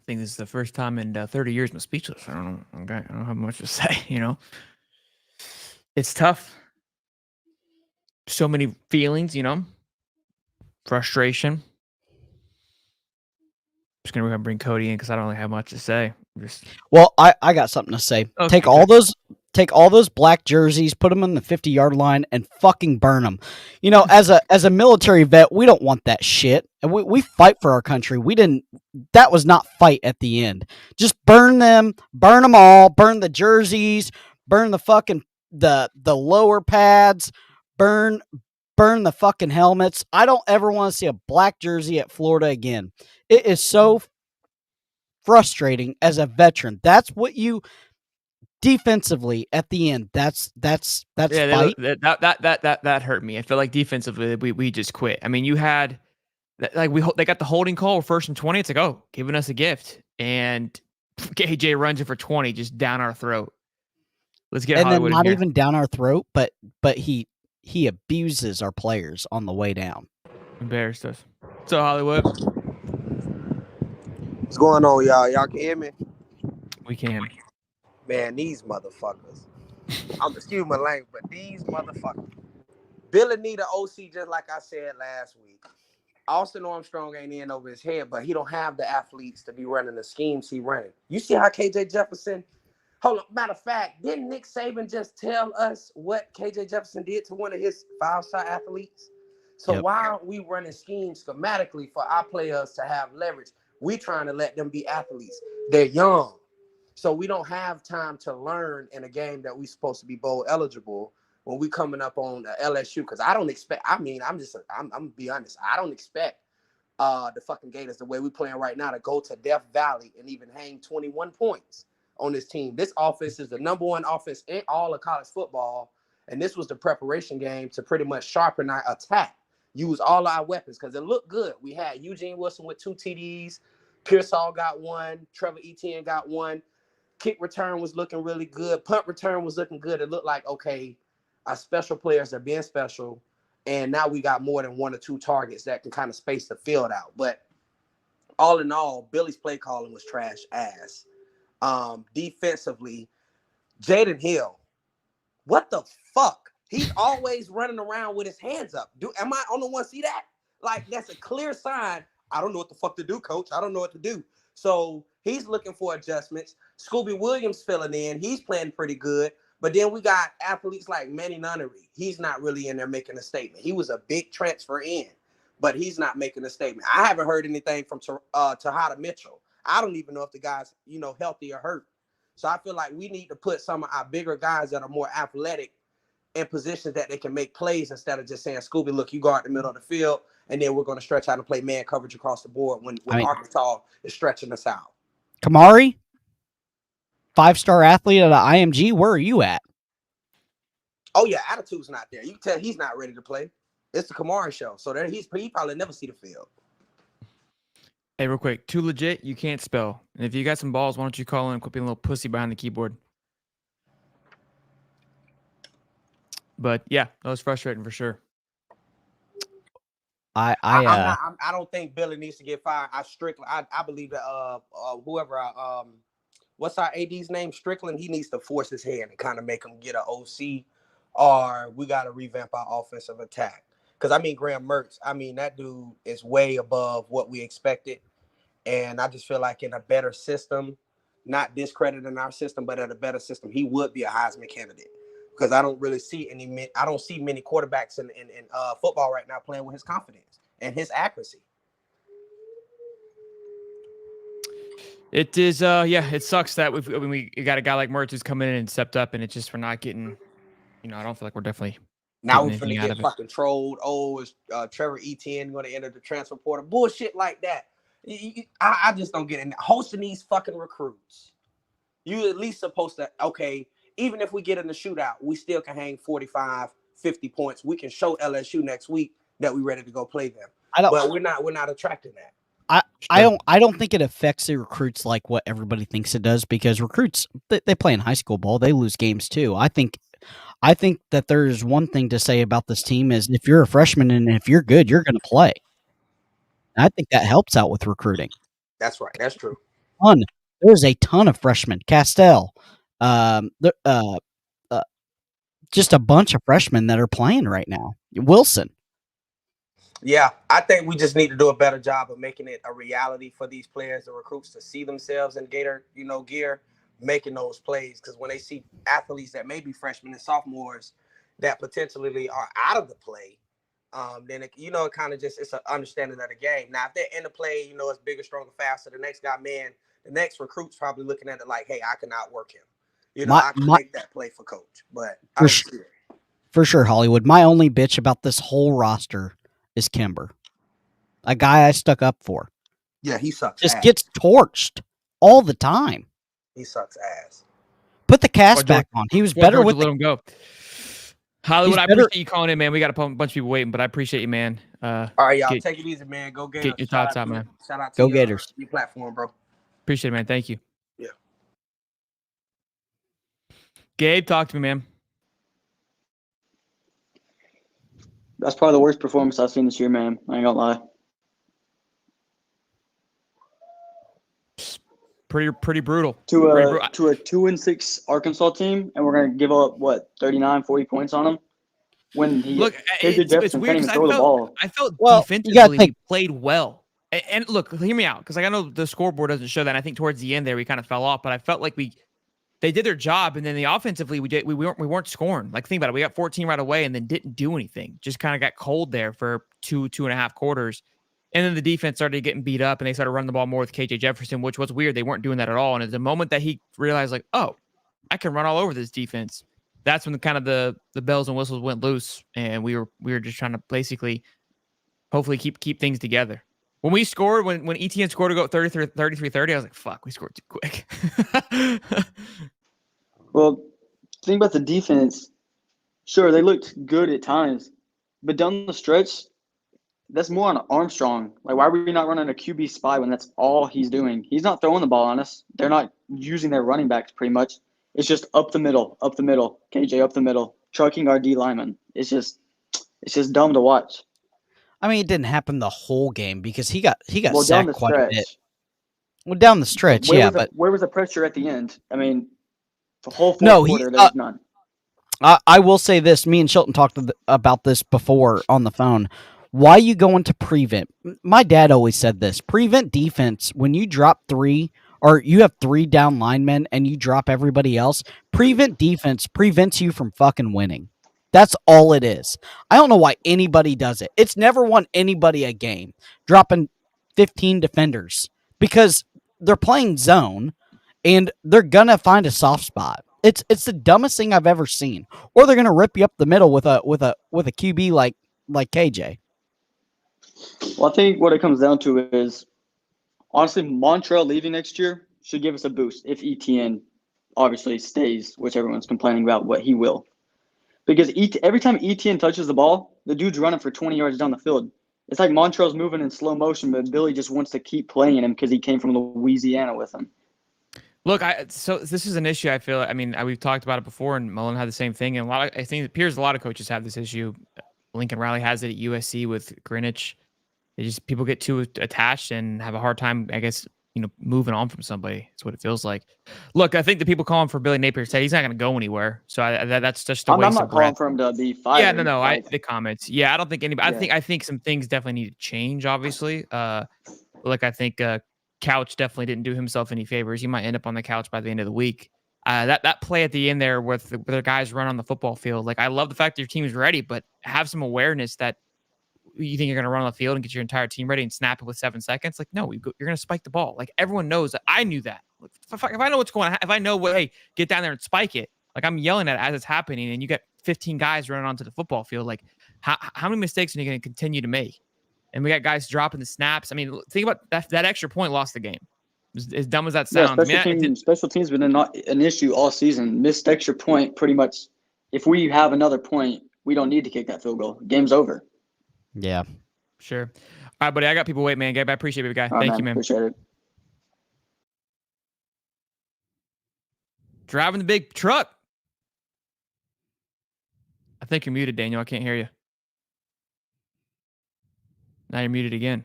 think this is the first time in 30 years I'm speechless. I don't know. Okay, I don't have much to say. It's tough. So many feelings. Frustration. Just gonna go ahead and bring Cody in because I don't really have much to say. Well, I got something to say. Okay, take all those black jerseys, put them on the 50-yard line, and fucking burn them. As a military vet, we don't want that shit. And we fight for our country. We didn't. That was not fight at the end. Just burn them all. Burn the jerseys. Burn the fucking the lower pads. Burn the fucking helmets. I don't ever want to see a black jersey at Florida again. It is so frustrating as a veteran. That's what you defensively at the end. That's fight. That hurt me. I feel like defensively we just quit. I mean, you had they got the holding call 1st and 20. It's like, oh, giving us a gift, and KJ runs it for 20 just down our throat. Let's get and Hollywood then not in even down our throat, but he abuses our players on the way down. Embarrassed us. So Hollywood, what's going on, y'all? Y'all can hear me? We can. Man, these motherfuckers. Excuse my language, but these motherfuckers. Billy need an OC just like I said last week. Austin Armstrong ain't in over his head, but he don't have the athletes to be running the schemes he running. You see how KJ Jefferson? Hold on. Matter of fact, didn't Nick Saban just tell us what KJ Jefferson did to one of his 5-star athletes? So why aren't we running schemes schematically for our players to have leverage? We trying to let them be athletes. They're young. So we don't have time to learn in a game that we supposed to be bowl eligible when we coming up on LSU. Because I don't expect, I'm gonna be honest, I don't expect the fucking Gators, the way we playing right now, to go to Death Valley and even hang 21 points on this team. This offense is the number 1 offense in all of college football. And this was the preparation game to pretty much sharpen our attack. Use all our weapons because it looked good. We had Eugene Wilson with 2 TDs. Pearsall got 1. Trevor Etienne got 1. Kick return was looking really good. Punt return was looking good. It looked like, okay, our special players are being special. And now we got more than 1 or 2 targets that can kind of space the field out. But all in all, Billy's play calling was trash ass. Defensively, Jaden Hill, what the fuck? He's always running around with his hands up. Am I on the one see that? Like, that's a clear sign. I don't know what the fuck to do, coach. I don't know what to do. So he's looking for adjustments. Scooby Williams filling in. He's playing pretty good. But then we got athletes like Manny Nunnery. He's not really in there making a statement. He was a big transfer in, but he's not making a statement. I haven't heard anything from Tejada Mitchell. I don't even know if the guy's, healthy or hurt. So I feel like we need to put some of our bigger guys that are more athletic in positions that they can make plays instead of just saying, Scooby, look, you guard the middle of the field, and then we're going to stretch out and play man coverage across the board when Arkansas is stretching us out. Kamari, 5-star athlete at the IMG, where are you at? Oh, yeah, attitude's not there. You can tell he's not ready to play. It's the Kamari show. So he probably never see the field. Hey, real quick, too legit, you can't spell. And if you got some balls, why don't you call in and quit being a little pussy behind the keyboard? But yeah, that was frustrating for sure. I don't think Billy needs to get fired. I believe that whoever what's our AD's name, Strickland, he needs to force his hand and kind of make him get an OC, or we got to revamp our offensive attack. Because Graham Mertz, that dude is way above what we expected, and I just feel like in a better system, not discrediting our system, but in a better system, he would be a Heisman candidate. Because I don't really see many quarterbacks in football right now playing with his confidence and his accuracy. It is, it sucks that we got a guy like Mertz who's coming in and stepped up, and it's just we're not getting, I don't feel like we're definitely now we're gonna get fucking trolled. Oh, is Trevor Etienne going to enter the transfer portal? Bullshit like that. I just don't get it. Hosting these fucking recruits, you at least supposed to, okay, even if we get in the shootout, we still can hang 45, 50 points. We can show LSU next week that we're ready to go play them. But we're not attracting that. I don't think it affects the recruits like what everybody thinks it does, because recruits, they play in high school ball. They lose games too. I think that there's one thing to say about this team is if you're a freshman and if you're good, you're going to play. And I think that helps out with recruiting. That's right. That's true. ton. There's a ton of freshmen. Castell, just a bunch of freshmen that are playing right now. Wilson. Yeah, I think we just need to do a better job of making it a reality for these players, the recruits, to see themselves in Gator, gear, making those plays. Because when they see athletes that may be freshmen and sophomores that potentially are out of the play, then it kind of just, it's an understanding of the game. Now, if they're in the play, it's bigger, stronger, faster. The next guy, the next recruit's probably looking at it like, hey, I can outwork him. I can make that play for coach, but I don't see it. For sure, Hollywood. My only bitch about this whole roster is Kimber, a guy I stuck up for. Yeah, he sucks. Just gets torched all the time. He sucks ass. Put the cast back on. He was better with. Let him go. Hollywood, I appreciate you calling in, man. We got a bunch of people waiting, but I appreciate you, man. All right, y'all. Take it easy, man. Go Gators. Get your thoughts out, man. Shout out to Go Gators. Your platform, bro. Appreciate it, man. Thank you. Yeah. Gabe, talk to me, man. That's probably the worst performance I've seen this year, man. I ain't gonna lie. Pretty brutal. To a 2-6 Arkansas team, and we're gonna give up 39, 40 points on them. When it's weird because I felt defensively we played well. And look, hear me out, because I know the scoreboard doesn't show that. And I think towards the end there we kind of fell off, but I felt like they did their job, and then offensively we weren't scoring. Like, think about it, we got 14 right away and then didn't do anything. Just kind of got cold there for 2.5 quarters. And then the defense started getting beat up, and they started running the ball more with KJ Jefferson, which was weird. They weren't doing that at all. And at the moment that he realized, like, oh, I can run all over this defense, that's when the bells and whistles went loose, and we were just trying to basically, hopefully keep things together. When we scored, when ETN scored to go 33-30, I was like, fuck, we scored too quick. Well, think about the defense. Sure, they looked good at times, but down the stretch, that's more on Armstrong. Like, why are we not running a QB spy when that's all he's doing? He's not throwing the ball on us. They're not using their running backs pretty much. It's just up the middle. KJ up the middle, trucking our D lineman. It's just dumb to watch. I mean, it didn't happen the whole game because he got sacked quite a bit. Well, down the stretch, but where was the pressure at the end? I mean, the whole fourth quarter, there was none. I will say this. Me and Chilton talked about this before on the phone. Why you going to prevent? My dad always said this. Prevent defense, when you drop 3 or you have 3 down linemen and you drop everybody else, prevent defense prevents you from fucking winning. That's all it is. I don't know why anybody does it. It's never won anybody a game dropping 15 defenders because they're playing zone and they're going to find a soft spot. It's the dumbest thing I've ever seen. Or they're going to rip you up the middle with a QB like KJ. Well, I think what it comes down to is, honestly, Montrell leaving next year should give us a boost if ETN obviously stays, which everyone's complaining about what he will. Because every time ETN touches the ball, the dude's running for 20 yards down the field. It's like Montrell's moving in slow motion, but Billy just wants to keep playing him because he came from Louisiana with him. Look, so this is an issue. I feel. I mean, we've talked about it before, and Mullen had the same thing. And I think it appears a lot of coaches have this issue. Lincoln Riley has it at USC with Greenwich. People get too attached and have a hard time, I guess, moving on from somebody. That's what it feels like. Look, I think the people calling for Billy Napier said he's not going to go anywhere. So that's just a waste of breath. I'm not calling for him to be fired. Yeah, no. The comments. Yeah, I don't think anybody. Yeah. I think some things definitely need to change. Obviously, look, I think Couch definitely didn't do himself any favors. He might end up on the couch by the end of the week. That play at the end there with the guys run on the football field. Like, I love the fact that your team is ready, but have some awareness that you think you're going to run on the field and get your entire team ready and snap it with 7 seconds. Like, no, you're going to spike the ball. Like, everyone knows that. I knew that. If I know what's going on, if I know hey, get down there and spike it. Like, I'm yelling at it as it's happening, and you got 15 guys running onto the football field. Like, how many mistakes are you going to continue to make? And we got guys dropping the snaps. I mean, think about that extra point lost the game. As dumb as that sounds. Yeah, special teams been not an issue all season. Missed extra point, pretty much. If we have another point, we don't need to kick that field goal. Game's over. Yeah. Sure. All right, buddy. I got people waiting, man. Gabe, I appreciate it, guy. Thank you, man. Appreciate it. Driving the big truck. I think you're muted, Daniel. I can't hear you. Now you're muted again.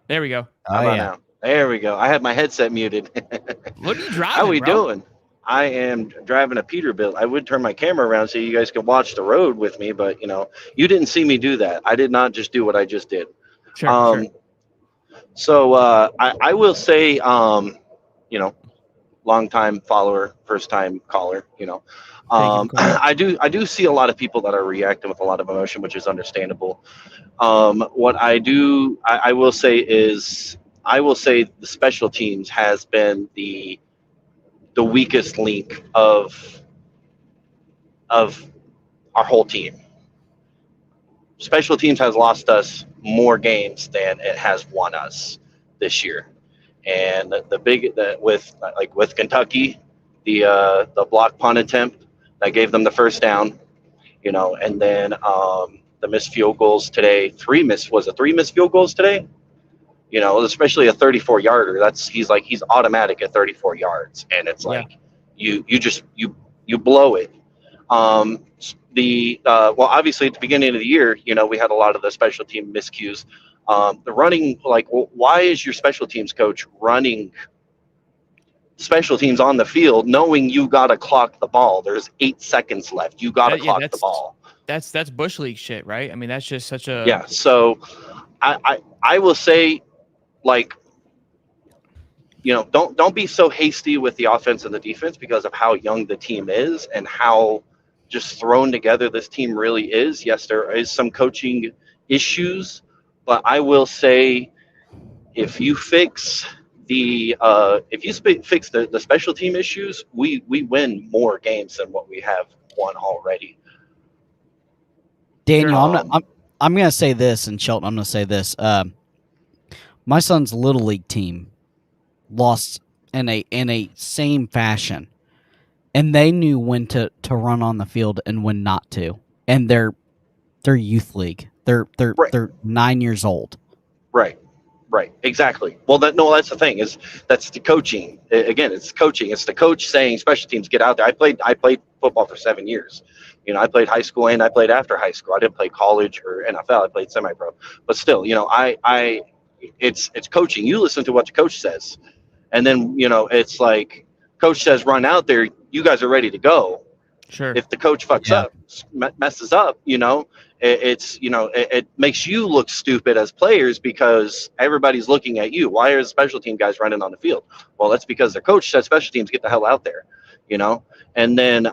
There we go. How about now? There we go. I had my headset muted. What are you How driving, we bro? doing? I am driving a Peterbilt. I would turn my camera around so you guys could watch the road with me, but you didn't see me do that. I did not just do what I just did. Sure, sure. Um, so I will say, you know, long time follower, first time caller. Thank you for calling. I do see a lot of people that are reacting with a lot of emotion, which is understandable. What I will say is, I will say the special teams has been the weakest link of our whole team. Special teams has lost us more games than it has won us this year. And with Kentucky, the block punt attempt that gave them the first down, and then the missed field goals today. Three missed field goals today? Especially a 34 yarder. He's automatic at 34 yards, and it's Yeah. like you blow it. Well, obviously at the beginning of the year, we had a lot of the special team miscues. The running, why is your special teams coach running special teams on the field knowing you gotta clock the ball? There's 8 seconds left. You gotta Yeah, clock the ball. that's bush league shit, right? I mean, that's just such a Yeah. So I will say, like, don't be so hasty with the offense and the defense because of how young the team is and how just thrown together this team really is. Yes, there is some coaching issues, but I will say, if you fix the special team issues, we win more games than what we have won already. Daniel, Um, I'm gonna say this, and Shelton, I'm gonna say this. My son's little league team lost in a same fashion, and they knew when to run on the field and when not to. And they're youth league. Right. They're 9 years old. Right, exactly. Well, that's the thing, that's the coaching. Again, it's coaching. It's the coach saying, special teams, get out there. I played football for 7 years. I played high school and I played after high school. I didn't play college or NFL. I played semi-pro, but still, it's coaching. You listen to what the coach says, and then it's like, coach says run out there. You guys are ready to go. sure. If the coach fucks Yeah. up, messes up, it makes you look stupid as players because everybody's looking at you. Why are the special team guys running on the field? Well, that's because their coach said special teams, get the hell out there, and then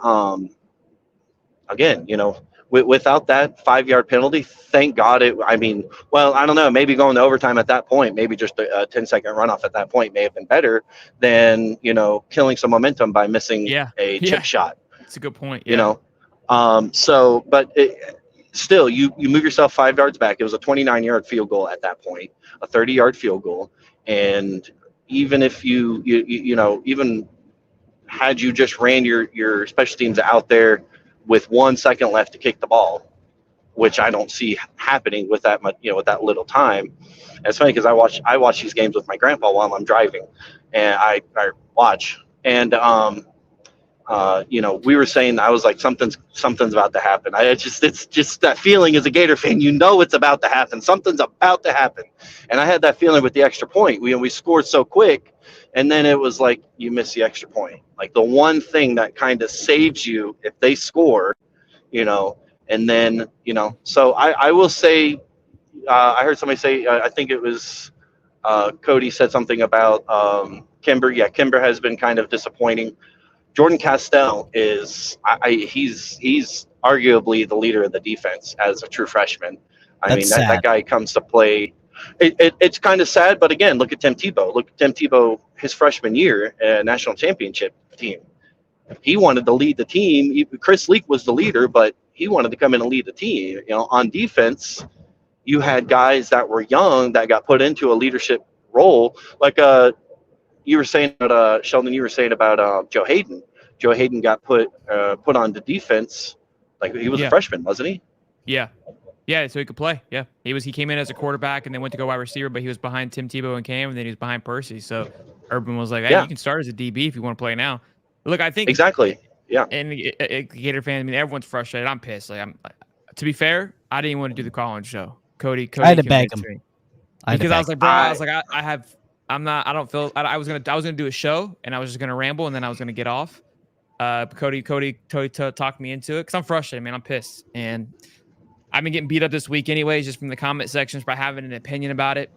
again, without that 5-yard penalty, thank God I don't know, maybe going to overtime at that point, maybe just a 10-second runoff at that point may have been better than killing some momentum by missing a chip shot. That's a good point. Yeah. But still, you move yourself 5 yards back. It was a 29-yard field goal at that point, a 30-yard field goal, and even if even had you just ran your special teams out there with 1 second left to kick the ball, which I don't see happening with that much, with that little time. And it's funny because I watch these games with my grandpa while I'm driving, and I watch, and we were saying, I was like, something's about to happen. It's just that feeling as a Gator fan, it's about to happen. Something's about to happen. And I had that feeling with the extra point. We scored so quick, and then it was like, you miss the extra point. Like the one thing that kind of saves you if they score, and then, so I will say, I heard somebody say, I think it was Cody said something about Kimber. Yeah, Kimber has been kind of disappointing. Jordan Castell he's arguably the leader of the defense as a true freshman. That guy comes to play. It's kind of sad, but again, look at Tim Tebow. Look at Tim Tebow, his freshman year, national championship team. He wanted to lead the team. Chris Leak was the leader, but he wanted to come in and lead the team. On defense, you had guys that were young that got put into a leadership role, like you were saying about Sheldon. You were saying about Joe Hayden. Joe Hayden got put on the defense, like he was a freshman, wasn't he? Yeah, so he could play. Yeah, he came in as a quarterback and then went to go wide receiver, but he was behind Tim Tebow and Cam, and then he was behind Percy. So Urban was like, "Hey, you can start as a DB if you want to play now." Look, I think exactly. Yeah. And Gator fans, everyone's frustrated. I'm pissed. To be fair, I didn't want to do the call-in show. Cody I had to beg him. because I was like, bro, I I'm not. I don't feel. I was gonna do a show, and I was just gonna ramble, and then I was gonna get off. Cody talked me into it because I'm frustrated, man. I'm pissed, and I've been getting beat up this week, anyways, just from the comment sections by having an opinion about it.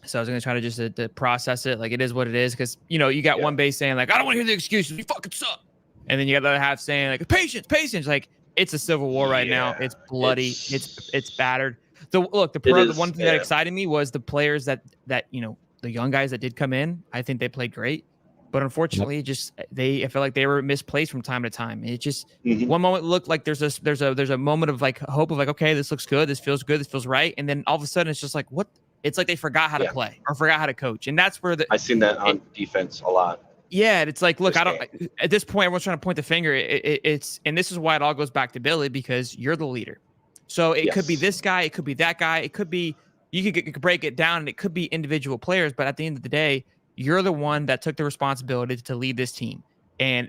So I was gonna try to just to process it, like it is what it is, because you got one base saying like I don't want to hear the excuses, you fucking suck, and then you got the other half saying like patience. Like it's a civil war right now. It's bloody. It's battered. So look, the one thing that excited me was the players that the young guys that did come in. I think they played great, but unfortunately, I feel like they were misplaced from time to time. It just one moment looked like there's a moment of like hope of like, okay, this looks good, this feels good, this feels right, and then all of a sudden it's just like what. It's like they forgot how to play or forgot how to coach. And that's where I've seen that on defense a lot. Yeah. It's like, look, at this point, everyone's trying to point the finger. And this is why it all goes back to Billy, because you're the leader. So it could be this guy. It could be that guy. It could be, you could break it down, and it could be individual players. But at the end of the day, you're the one that took the responsibility to lead this team. And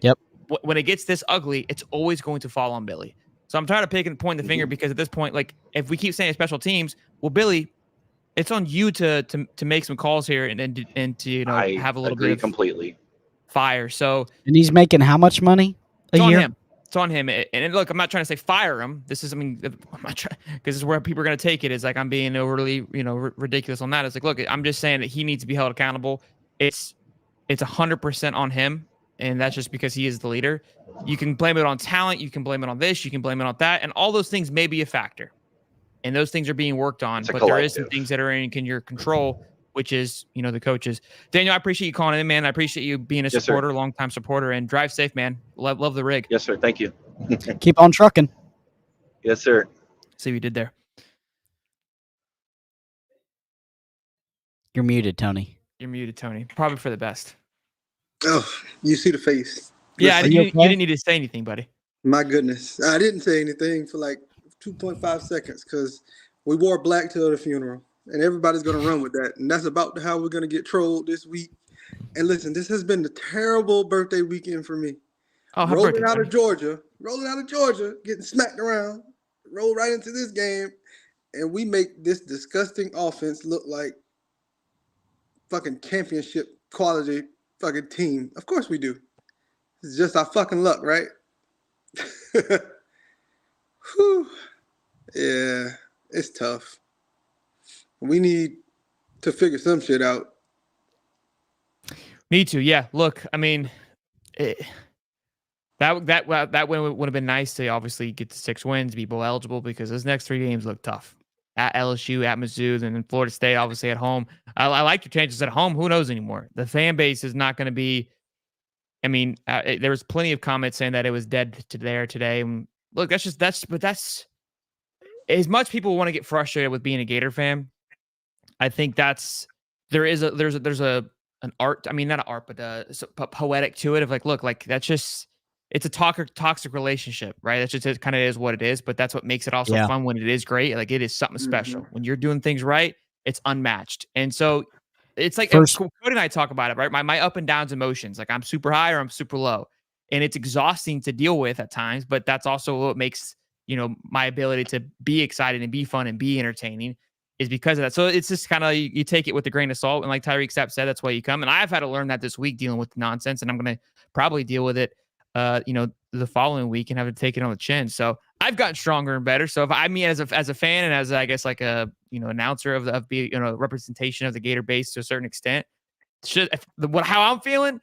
when it gets this ugly, it's always going to fall on Billy. So I'm trying to point the finger, because at this point, like if we keep saying special teams, well, Billy, it's on you to make some calls here and to have a little bit of completely fire. So and he's making how much money a year? It's on him. And look, I'm not trying to say fire him. This is, I'm not trying, because this is where people are going to take it. Is like I'm being overly ridiculous on that. It's like, look, I'm just saying that he needs to be held accountable. It's 100% on him, and that's just because he is the leader. You can blame it on talent. You can blame it on this. You can blame it on that, and all those things may be a factor. And those things are being worked on, but there is some things that are in your control, which is, the coaches. Daniel, I appreciate you calling in, man. I appreciate you being a supporter, longtime supporter, and drive safe, man. Love the rig. Yes, sir. Thank you. Keep on trucking. Yes, sir. See what you did there. You're muted, Tony. You're muted, Tony. Probably for the best. Oh, you see the face. Yeah, you didn't need to say anything, buddy. My goodness. I didn't say anything for like 2.5 seconds because we wore black till the funeral, and everybody's going to run with that. And that's about how we're going to get trolled this week. And listen, this has been the terrible birthday weekend for me. Oh, rolling out of Georgia, getting smacked around, roll right into this game, and we make this disgusting offense look like fucking championship quality fucking team. Of course we do. It's just our fucking luck, right? Whew. Yeah, it's tough. We need to figure some shit out. Me too. Yeah. Look, I mean, that win would have been nice to obviously get to 6 wins, be bowl eligible, because those next 3 games look tough. At LSU, at Mizzou, and then Florida State, obviously at home. I like your chances at home. Who knows anymore? The fan base is not going to be. I mean, there was plenty of comments saying that it was dead today. And look, that's as much people want to get frustrated with being a Gator fan. I think there's an art. I mean, not an art, but poetic to it of like, look, like that's just, it's a toxic relationship, right? That's just, it kind of is what it is, but that's what makes it also fun when it is great. Like it is something special. When you're doing things right, it's unmatched. And so it's like, Cody and I talk about it, right? My up and downs emotions, like I'm super high or I'm super low, and it's exhausting to deal with at times, but that's also what makes, my ability to be excited and be fun and be entertaining is because of that. So it's just kind of, you take it with a grain of salt. And like Tyreek Sapp said, that's why you come. And I've had to learn that this week dealing with the nonsense, and I'm going to probably deal with it, the following week and have to take it on the chin. So I've gotten stronger and better. So if as a fan and as I guess like a, announcer of the, representation of the Gator base to a certain extent, how I'm feeling,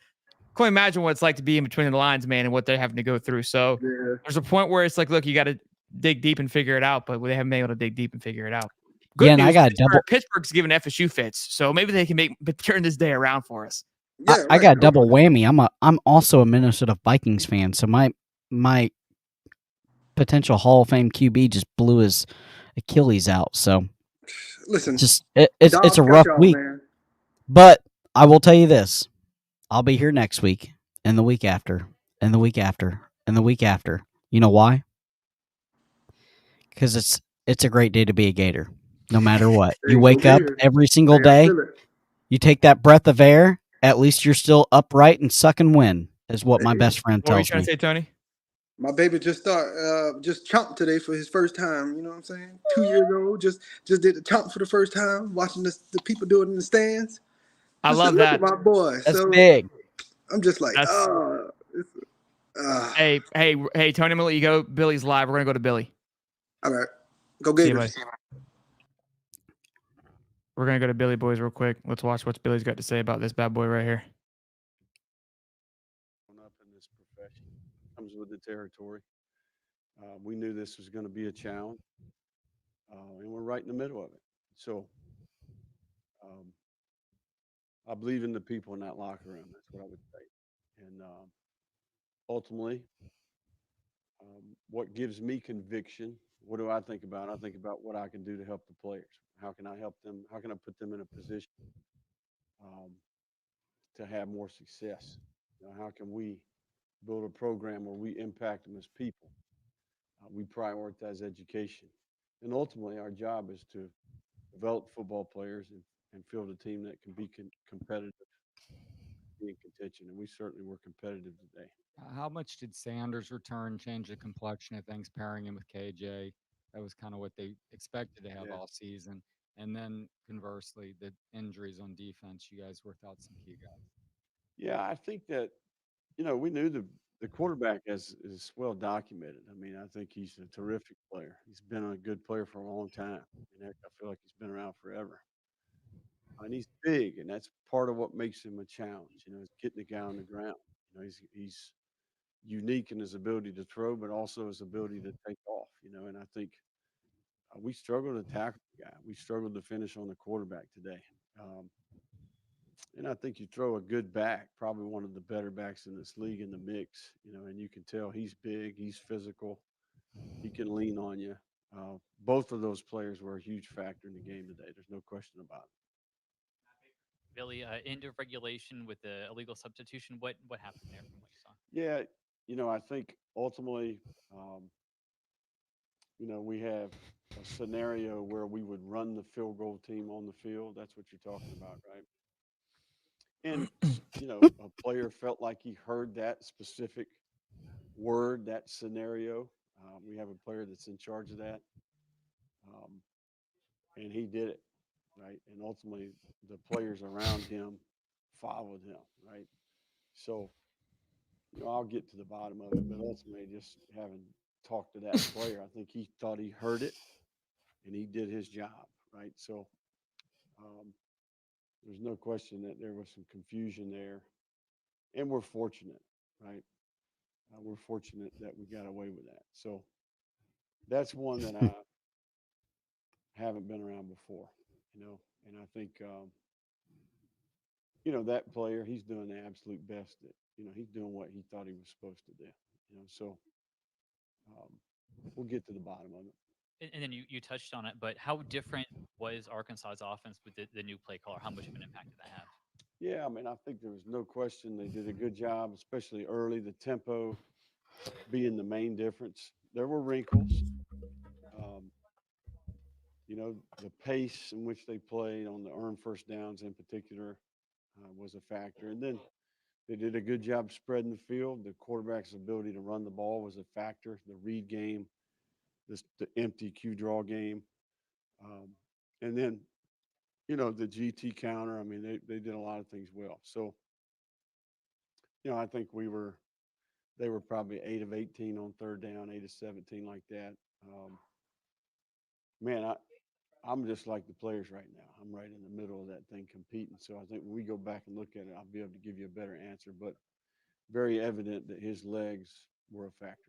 can't imagine what it's like to be in between the lines, man, and what they're having to go through. So there's a point where it's like, look, you got to dig deep and figure it out, but they haven't been able to dig deep and figure it out. Good news, and I got Pittsburgh's giving FSU fits, so maybe they can turn this day around for us. Yeah, I got a double whammy. I'm also a Minnesota Vikings fan, so my potential Hall of Fame QB just blew his Achilles out. So listen, it's a rough week, man. But I will tell you this: I'll be here next week, and the week after, and the week after, and the week after. You know why? Because it's a great day to be a Gator. No matter what, you wake up every single day, you take that breath of air. At least you're still upright and sucking wind, is what my best friend tells me. What are you trying to say, Tony? My baby just chomped today for his first time. You know what I'm saying? 2 years old, just did the chomp for the first time, watching the people do it in the stands. I Just love look that. at my boy. That's So big. I'm just like, That's hey, Tony, I'm gonna let you go. Billy's live. We're gonna go to Billy. all right, go See you, Gators. buddy. We're gonna go to Billy boys real quick. Let's watch what Billy's got to say about this bad boy right here. Up in this profession comes with the territory. We knew this was going to be a challenge, and we're right in the middle of it. So I believe in the people in that locker room. That's what I would say. And ultimately, what gives me conviction? What do I think about? I think about what I can do to help the players. How can I help them? How can I put them in a position to have more success? How can we build a program where we impact them as people? We prioritize education. And ultimately, our job is to develop football players and field a team that can be competitive, be in contention. And we certainly were competitive today. How much did Sanders' return change the complexion of things, pairing him with KJ? That was kind of what they expected to have all season. And then conversely, the injuries on defense, you guys were without some key guys. Yeah, I think that, we knew the quarterback is well documented. I mean, I think he's a terrific player. He's been a good player for a long time. And heck, I feel like he's been around forever. And he's big, and that's part of what makes him a challenge. Is getting the guy on the ground. He's unique in his ability to throw, but also his ability to take off. And I think we struggled to tackle the guy. We struggled to finish on the quarterback today. And I think you throw a good back, probably one of the better backs in this league in the mix, and you can tell he's big, he's physical, he can lean on you. Both of those players were a huge factor in the game today. There's no question about it. Billy, end of regulation with the illegal substitution. What happened there from what you saw? Yeah, I think ultimately, we have a scenario where we would run the field goal team on the field. That's what you're talking about, right? And, a player felt like he heard that specific word, that scenario. We have a player that's in charge of that. And he did it, right? And ultimately, the players around him followed him, right? So, I'll get to the bottom of it, but ultimately, just having talked to that player, I think he thought he heard it and he did his job, right? So, there's no question that there was some confusion there, and we're fortunate, right? We're fortunate that we got away with that. So that's one that I haven't been around before, and I think, that player, he's doing the absolute best that, he's doing what he thought he was supposed to do, so we'll get to the bottom of it. And then you touched on it, but how different was Arkansas's offense with the new play caller? How much of an impact did that have? Yeah, I mean, I think there was no question they did a good job, especially early, the tempo being the main difference. There were wrinkles. The pace in which they played on the earned first downs in particular was a factor. And then they did a good job spreading the field. The quarterback's ability to run the ball was a factor. The read game, the empty Q draw game. And then, the GT counter. I mean, they did a lot of things well. So, I think they were probably 8 of 18 on third down, 8 of 17 like that. Man, I'm just like the players right now. I'm right in the middle of that thing competing. So I think when we go back and look at it, I'll be able to give you a better answer. But very evident that his legs were a factor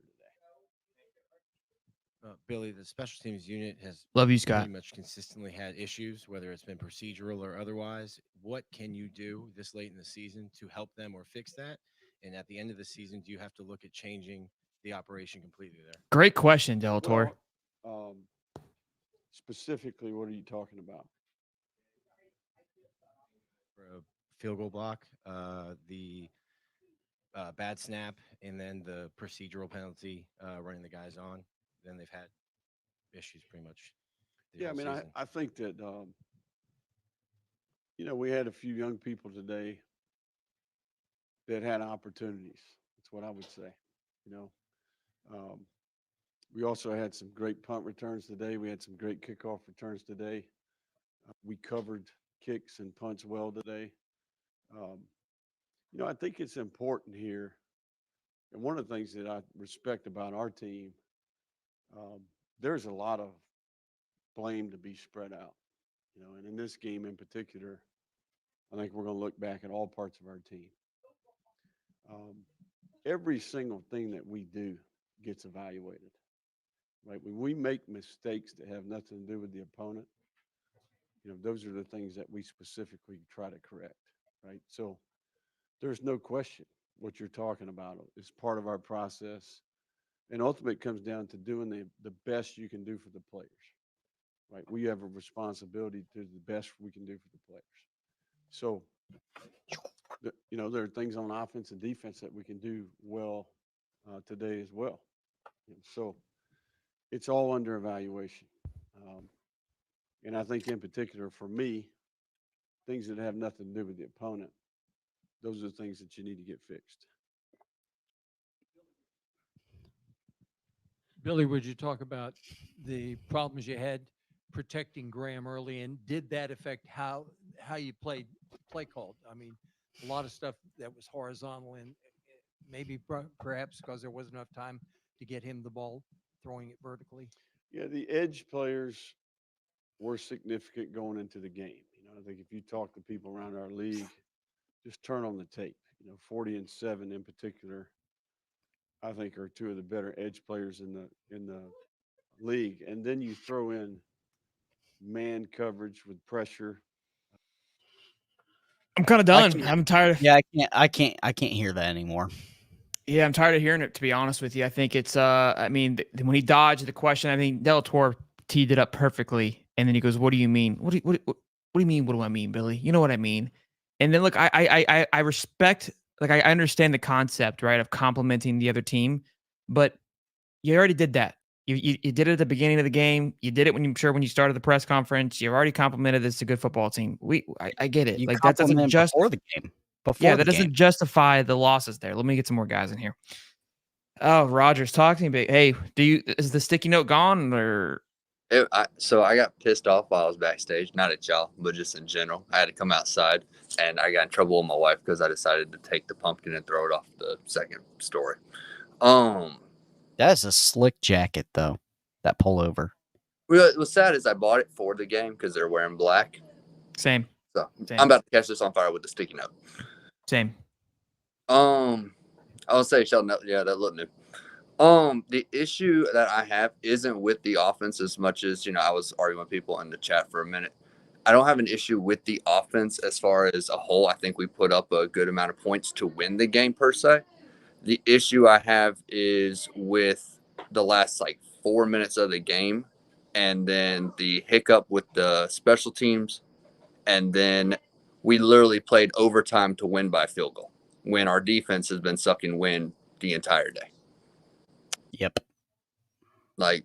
today. Billy, the special teams unit has Love you, Scott. pretty much consistently had issues, whether it's been procedural or otherwise. What can you do this late in the season to help them or fix that? And at the end of the season, do you have to look at changing the operation completely there? Great question, Delator. Well, specifically, what are you talking about? For a field goal block, the bad snap, and then the procedural penalty running the guys on. Then they've had issues pretty much. Yeah, I mean, I think that, we had a few young people today that had opportunities. That's what I would say. We also had some great punt returns today. We had some great kickoff returns today. We covered kicks and punts well today. I think it's important here, and one of the things that I respect about our team, there's a lot of blame to be spread out, and in this game in particular, I think we're going to look back at all parts of our team. Every single thing that we do gets evaluated, right? When we make mistakes that have nothing to do with the opponent, those are the things that we specifically try to correct, right? So there's no question what you're talking about is part of our process. And ultimately, it comes down to doing the best you can do for the players, right? We have a responsibility to do the best we can do for the players. So, there are things on offense and defense that we can do well today as well. So it's all under evaluation. And I think in particular for me, things that have nothing to do with the opponent, those are the things that you need to get fixed. Billy, would you talk about the problems you had protecting Graham early, and did that affect how you play called? I mean, a lot of stuff that was horizontal, and maybe perhaps because there wasn't enough time to get him the ball, throwing it vertically. Yeah, the edge players were significant going into the game. I think if you talk to people around our league, just turn on the tape. 40 and 7 in particular, I think are two of the better edge players in the league. And then you throw in man coverage with pressure. I'm kind of done. I'm tired. Yeah, I can't hear that anymore. Yeah, I'm tired of hearing it, to be honest with you. I think it's I mean, when he dodged the question, I think Del Toro teed it up perfectly, and then he goes, "What do you mean? What do you mean? What do I mean, Billy? You know what I mean?" And then look, I respect, like, I understand the concept, right, of complimenting the other team, but you already did that. You did it at the beginning of the game. You did it when you started the press conference. You already complimented this a good football team. I get it. You Like, that doesn't just before the game. that doesn't justify the losses there. Let me get some more guys in here. Oh, Rogers, talk to me. Hey, is the sticky note gone or? So I got pissed off while I was backstage, not at y'all, but just in general. I had to come outside, and I got in trouble with my wife because I decided to take the pumpkin and throw it off the second story. That's a slick jacket, though. That pullover. What's sad is I bought it for the game because they're wearing black. Same. So I'm about to catch this on fire with the sticky note. Same. I'll say Sheldon. Yeah, that looked new. The issue that I have isn't with the offense as much as, I was arguing with people in the chat for a minute. I don't have an issue with the offense as far as a whole. I think we put up a good amount of points to win the game per se. The issue I have is with the last 4 minutes of the game, and then the hiccup with the special teams, and then we literally played overtime to win by field goal when our defense has been sucking wind the entire day. Yep. I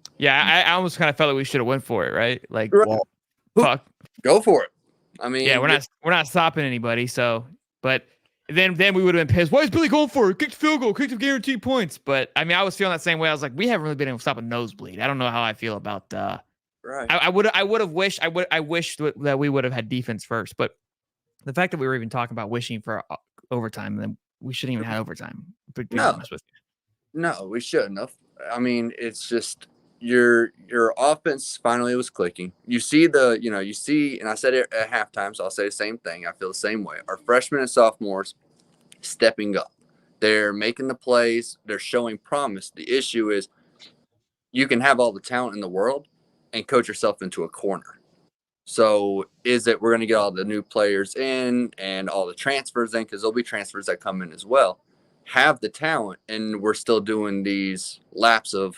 almost kind of felt like we should have went for it, right? Well, fuck, go for it. I mean, yeah, we're not stopping anybody. So, but then we would have been pissed. Why is Billy going for it? Kick the field goal, kick the guaranteed points. But I mean, I was feeling that same way. I was like, we haven't really been able to stop a nosebleed. I don't know how I feel about. Right. I would have wished. I wished that we would have had defense first. But the fact that we were even talking about wishing for overtime, then we shouldn't even have overtime. To be honest with you. No, we shouldn't have. I mean, it's just your offense finally was clicking. You see, and I said it at halftime, so I'll say the same thing. I feel the same way. Our freshmen and sophomores stepping up. They're making the plays. They're showing promise. The issue is you can have all the talent in the world and coach yourself into a corner. So is it we're going to get all the new players in and all the transfers in, because there'll be transfers that come in as well, have the talent, and we're still doing these laps of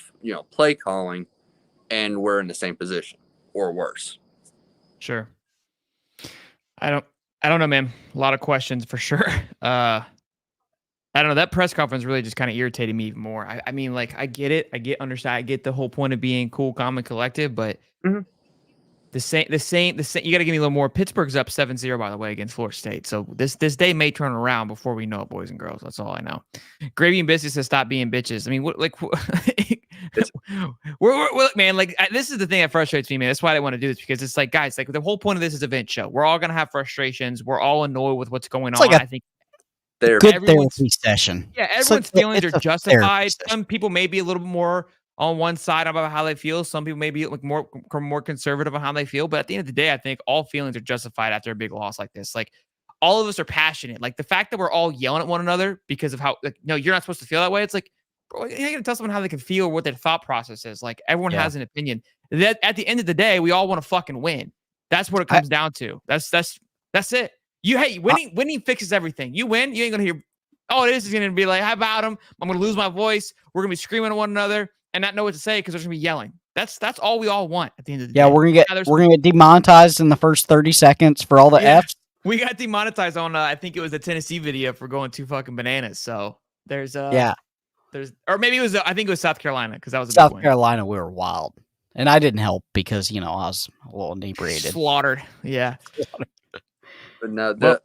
play calling, and we're in the same position or worse. Sure. I don't know, man. A lot of questions for sure. I don't know. That press conference really just kind of irritated me even more. I mean, I get it. I get the whole point of being cool, calm, and collective, but the same. You got to give me a little more. Pittsburgh's up 7-0, by the way, against Florida State. So this day may turn around before we know it, boys and girls. That's all I know. Gravy and Biscuits says stop being bitches. I mean, we're man, like this is the thing that frustrates me, man. That's why I want to do this, because it's like, guys, like the whole point of this is a vent show. We're all gonna have frustrations. We're all annoyed with what's going It's on. like a I think good everyone's therapy session. yeah, It's like everyone's feelings are it's a therapy justified. session. Some people may be a little more on one side about how they feel. Some people may be like more conservative on how they feel. But at the end of the day, I think all feelings are justified after a big loss like this. Like all of us are passionate. Like the fact that we're all yelling at one another because of how like, no, you're not supposed to feel that way. It's like, bro, you're not gonna tell someone how they can feel, what their thought process is. Like everyone Yeah. has an opinion. That at the end of the day, we all want to fucking win. That's what it comes down to. That's it. Winning fixes everything. You win, you ain't gonna hear. Oh, this is going to be like, how about him? I'm going to lose my voice. We're going to be screaming at one another and not know what to say because there's going to be yelling. That's all we all want at the end of the day. Yeah, we're gonna get demonetized in the first 30 seconds for all the Fs. We got demonetized on I think it was the Tennessee video for going too fucking bananas. So there's or maybe it was I think it was South Carolina because that was a South big win. Carolina. We were wild, and I didn't help because I was a little inebriated. Slaughtered, yeah. But no, the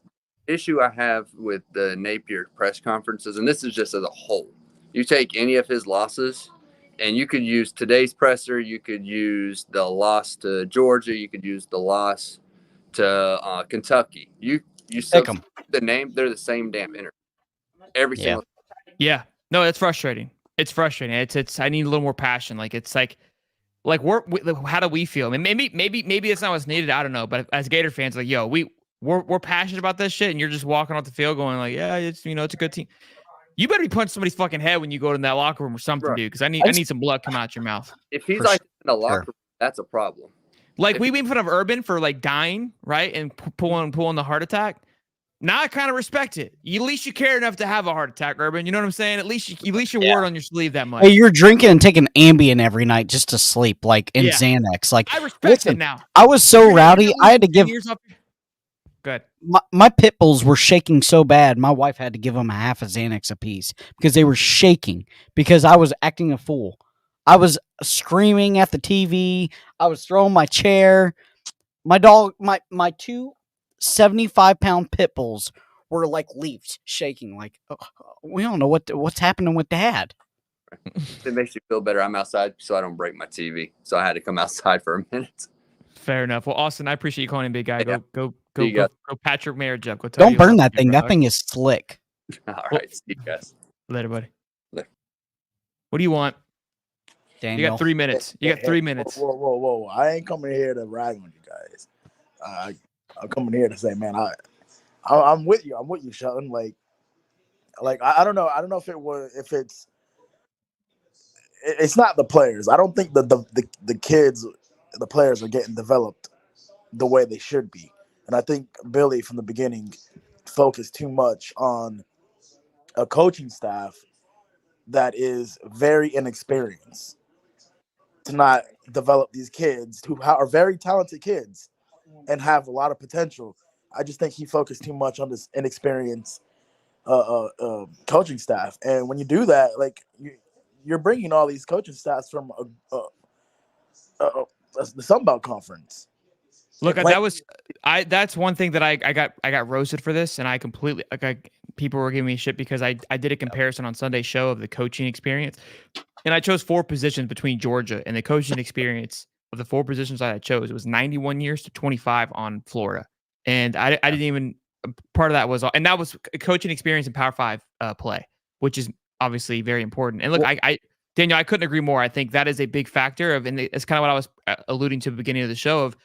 issue I have with the Napier press conferences, and this is just as a whole, you take any of his losses, and you could use today's presser, you could use the loss to Georgia, you could use the loss to Kentucky. You substitute the name, they're the same damn interview. Every single. Yeah, no, it's frustrating. It's frustrating. It's. I need a little more passion. Like it's like how do we feel? I mean, maybe it's not what's needed. I don't know. But as Gator fans, like we're passionate about this shit, and you're just walking off the field going like, yeah, it's it's a good team. You better be punching somebody's fucking head when you go to that locker room or something, dude. Because I need some blood coming out your mouth. If he's like in the locker room, that's a problem. Like we made fun of Urban for like dying, right, and pulling the heart attack. Now I kind of respect it. At least you care enough to have a heart attack, Urban. You know what I'm saying? At least you wore it on your sleeve that much. Hey, you're drinking and taking Ambien every night just to sleep, like in Xanax. Like I respect it now. I was so rowdy, I had to give. Good. My pit bulls were shaking so bad, my wife had to give them a half a Xanax apiece because they were shaking because I was acting a fool. I was screaming at the TV. I was throwing my chair. My dog, my two 75-pound pit bulls were like leaves, shaking. Like we don't know what's happening with Dad. It makes you feel better. I'm outside, so I don't break my TV. So I had to come outside for a minute. Fair enough. Well, Austin, I appreciate you calling in, big guy. Yeah. Go Patrick marriage up. Don't burn that thing. That thing is slick. All right, see you guys later, buddy. Later. What do you want? Daniel. You got 3 minutes. You got 3 minutes. Whoa! I ain't coming here to rag on you guys. I'm coming here to say, man, I'm with you. I'm with you, Shelton. Like I don't know. I don't know if it's not the players. I don't think the kids, the players are getting developed the way they should be. And I think Billy from the beginning focused too much on a coaching staff that is very inexperienced to not develop these kids who are very talented kids and have a lot of potential. I just think he focused too much on this inexperienced coaching staff. And when you do that, like you're bringing all these coaching staffs from the Sun Belt Conference. Look, that's one thing that I got roasted for this, and I completely people were giving me shit because I did a comparison on Sunday's show of the coaching experience, and I chose 4 positions between Georgia, and the coaching experience of the 4 positions I chose, it was 91 years to 25 on Florida, and I didn't even part of that was, and that was coaching experience in Power 5 play, which is obviously very important. And look, Daniel, I couldn't agree more. I think that is a big factor of, and it's kind of what I was alluding to at the beginning of the show of.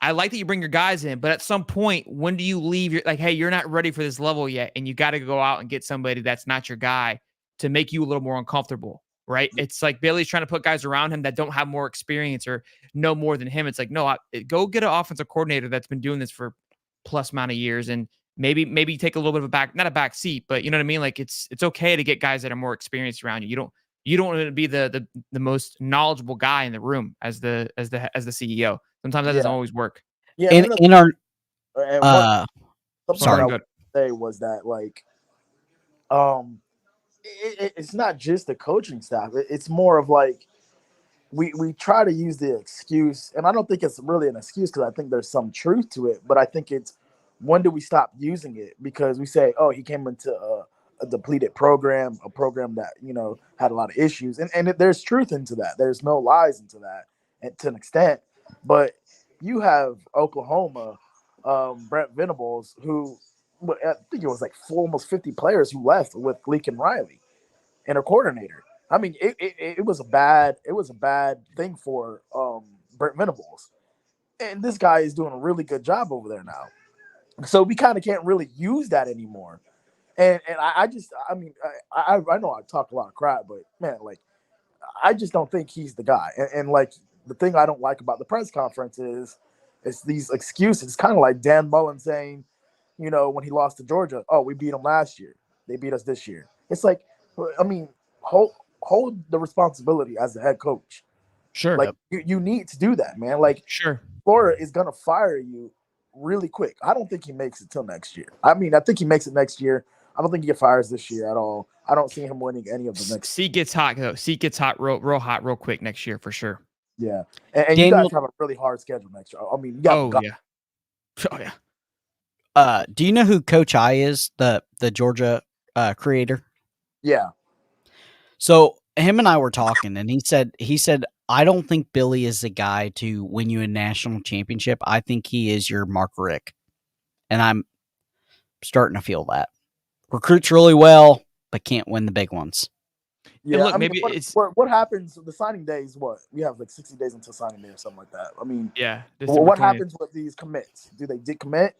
I like that you bring your guys in, but at some point, when do you leave? You're like, hey, you're not ready for this level yet, and you got to go out and get somebody that's not your guy to make you a little more uncomfortable, right? It's like Bailey's trying to put guys around him that don't have more experience or know more than him. It's like, no, go get an offensive coordinator that's been doing this for plus amount of years, and maybe take a little bit of not a back seat, but you know what I mean? Like it's okay to get guys that are more experienced around you. You don't want to be the most knowledgeable guy in the room as the CEO. Sometimes that doesn't always work. Yeah, in our something sorry, I would say was that like it's not just the coaching staff. It's more of like we try to use the excuse, and I don't think it's really an excuse because I think there's some truth to it. But I think it's when do we stop using it? Because we say, oh, he came into a depleted program, a program that had a lot of issues, and there's truth into that. There's no lies into that, and to an extent. But you have Oklahoma, Brent Venables, who I think it was like almost 50 players who left with Lincoln Riley and a coordinator. I mean, it was a bad thing for Brent Venables, and this guy is doing a really good job over there now. So we kind of can't really use that anymore. And I just, I mean, I know I talk a lot of crap, but man, like, I just don't think he's the guy. And like, the thing I don't like about the press conference is it's these excuses. It's kind of like Dan Mullen saying, when he lost to Georgia, oh, we beat them last year. They beat us this year. It's like, I mean, hold the responsibility as the head coach. Sure. Like, you need to do that, man. Like, sure. Florida is going to fire you really quick. I don't think he makes it till next year. I mean, I think he makes it next year. I don't think he gets fires this year at all. I don't see him winning any of the next. Seat gets hot though. Seat gets hot real hot real quick next year for sure. Yeah, and you guys have a really hard schedule next year. I mean, you got oh yeah. Do you know who Coach I is? The Georgia creator. Yeah. So him and I were talking, and he said I don't think Billy is the guy to win you a national championship. I think he is your Mark Richt, and I'm starting to feel that. Recruits really well, but can't win the big ones. Yeah, look, I mean, maybe what happens. The signing day is what we have like 60 days until signing day or something like that. I mean, yeah. What happens with these commits? Do they decommit?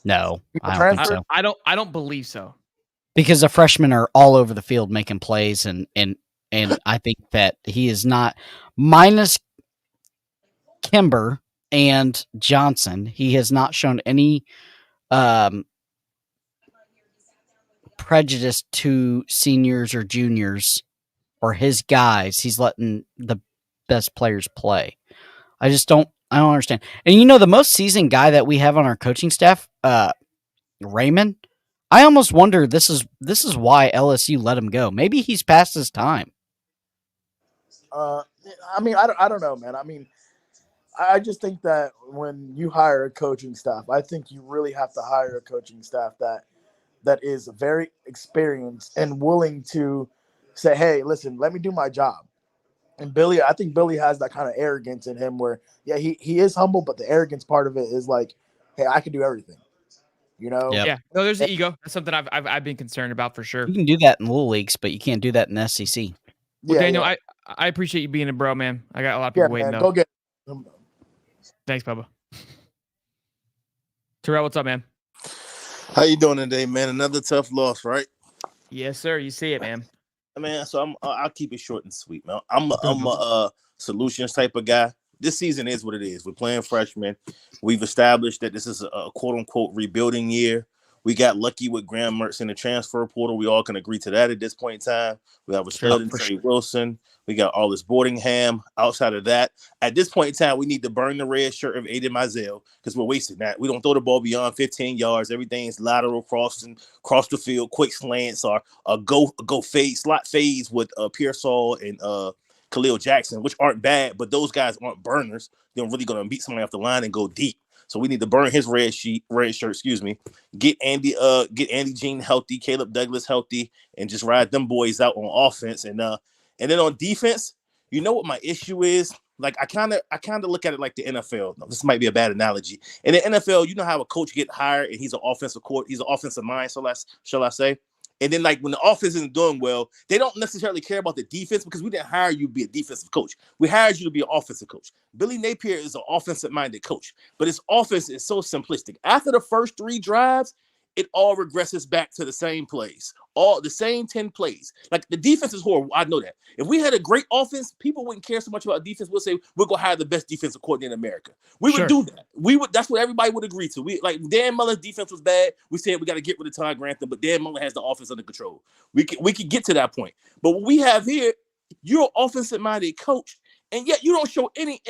No, I don't think so. I don't believe so. Because the freshmen are all over the field making plays, and I think that he is not, minus Kimber and Johnson, he has not shown any prejudice to seniors or juniors or his guys. He's letting the best players play. I don't understand. And the most seasoned guy that we have on our coaching staff, Raymond, I almost wonder this is why LSU let him go. Maybe he's past his time. I mean, I don't know, man. I mean, I just think that when you hire a coaching staff, I think you really have to hire a coaching staff that is very experienced and willing to say, hey, listen, let me do my job. And I think Billy has that kind of arrogance in him where, yeah, he is humble, but the arrogance part of it is like, hey, I can do everything. Yep. Yeah. No, there's the ego. That's something I've been concerned about for sure. You can do that in little leagues, but you can't do that in the SEC. Well, Daniel, I appreciate you being a bro, man. I got a lot of people waiting. Man, though. go get. Thanks, Bubba. Terrell, what's up, man? How you doing today, man? Another tough loss, right? Yes, sir. You see it, man. Man, so I'll keep it short and sweet, man. I'm a solutions type of guy. This season is what it is. We're playing freshmen. We've established that this is a quote unquote rebuilding year. We got lucky with Graham Mertz in the transfer portal. We all can agree to that at this point in time. We have a stud in Trey Wilson. We got all this Boardingham. Outside of that, at this point in time, we need to burn the red shirt of Aiden Mizell because we're wasting that. We don't throw the ball beyond 15 yards. Everything is lateral crossing, cross the field, quick slants, or a go fade, slot fades with Pearsall and Khalil Jackson, which aren't bad, but those guys aren't burners. They're really going to beat somebody off the line and go deep. So we need to burn his red shirt, get Andy Jean healthy, Caleb Douglas healthy, and just ride them boys out on offense. And then on defense, you know what my issue is? Like I kind of look at it like the NFL. No, this might be a bad analogy. In the NFL, you know how a coach get hired and he's an offensive mind, shall I say? And then, like, when the offense isn't doing well, they don't necessarily care about the defense because we didn't hire you to be a defensive coach. We hired you to be an offensive coach. Billy Napier is an offensive-minded coach, but his offense is so simplistic. After the first 3 drives, it all regresses back to the same plays, all the same 10 plays. Like, the defense is horrible. I know that. If we had a great offense, people wouldn't care so much about defense. We'll say we're going to hire the best defensive coordinator in America. We would do that. That's what everybody would agree to. Dan Mullen's defense was bad. We said we got to get rid of Todd Grantham, but Dan Mullen has the offense under control. We could get to that point. But what we have here, you're an offensive-minded coach, and yet you don't show any